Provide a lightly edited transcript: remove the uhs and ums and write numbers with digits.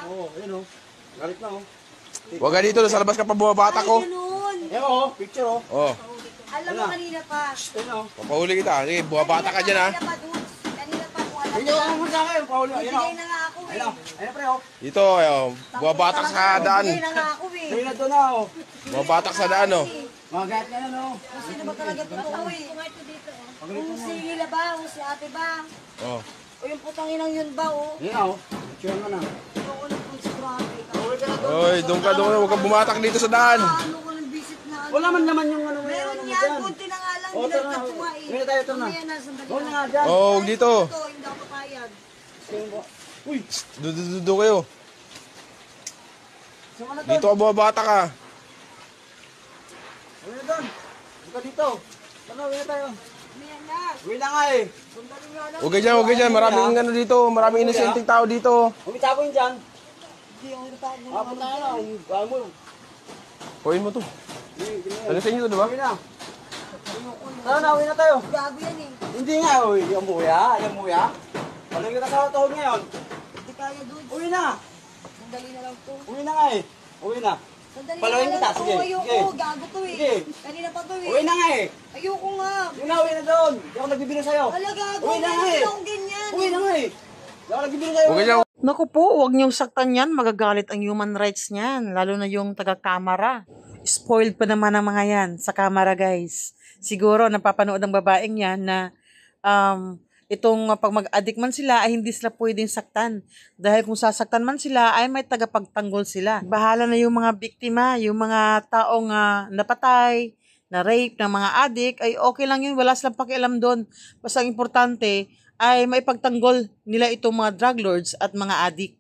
Oo, ayun o. Galit na o. Huwag ka dito, sa labas ka pa bumabata ko. Ay, ganun. Ayun o, picture o. Oh, Alam mo kanina pa. Ayun o. papahuli kita. Sige, bumabata ka dyan ha. Kanina pa, dudes. Kanina pa kung alam Ayun o, ano sa akin? Pauli. Ayun o. Bigay na nga ako eh. Ayun o. Ayun pre o. Dito, bumabatak sa daan. Bigay na nga ako eh. Ayun na doon na o. Bumabatak sa daan, oh. Mga galit ka na o. Kung sino ba talaga totoo eh. Kung si Hila ba, kung si ate ba. Oh. O yung putang inang yun ba oh. Ayun o. Picture mo na. Ayoko na kung si grabe. Pauli ka na doon. Oy, doon ka. Huwag ka bumatak dito sa daan. Ano ko ng visit na ano. Wala man naman yung ano. Meron yan, kunti na nga lang. O, tara na. Nilagkat ko nga eh. Ayun na tayo, tara na. Mamaya na, sandali Doon na lang. nga dyan. Oh, huwag dito. Ito, hindi ako papayag. Uy, Doon kayo. saan ka na doon? Dito ka bumabata ka. Uwi na doon. Huwag ka dito. Tara, uwi na tayo. Mamaya na. Uwi na nga eh. Sandali nga lang. Huwag ka dyan, huwag ka dyan. Maraming ano dito. Maraming inosenteng tao dito. Umitapo yun dyan. Hindi ako natago. Ah, punta ka na. Gawin mo. Huwin mo to. Ano sa inyo to, diba? Uwi na. Tara na, uwi na tayo. Gago yan eh. Hindi nga, uy. Yung buya. Yung buya. Walang kita sa tuhod ngayon. Hindi kaya dudes. Uwi na. Sandali na lang to. Uwi na nga eh. Uwi na. Sandali Palawin na kita, lang to. sige, Ayoko. sige. Gago to eh. Sige. Kanina pa to eh. Uwi na nga eh. Ayoko nga. Yun na, uwi na doon. Hindi ako nagbibiro sa'yo. Wala gago. Uwi na nga Hindi eh. akong ganyan. Uwi na nga eh. Hindi ako nagbibiro sa'yo. Huwag ka dyan. Naku po, huwag niyong saktan yan. Magagalit ang human rights niyan. Lalo na yung taga-kamera. Spoiled pa naman ang mga yan sa camera, guys. Siguro, napapanood ng babaeng yan na itong pag mag-addict man sila ay hindi sila pwedeng saktan. Dahil kung sasaktan man sila ay may tagapagtanggol sila. Bahala na yung mga biktima, yung mga taong napatay, na rape ng mga addict, ay okay lang yun. Wala silang pakialam doon. Basta ang importante ay maipagtanggol nila itong mga drug lords at mga addict.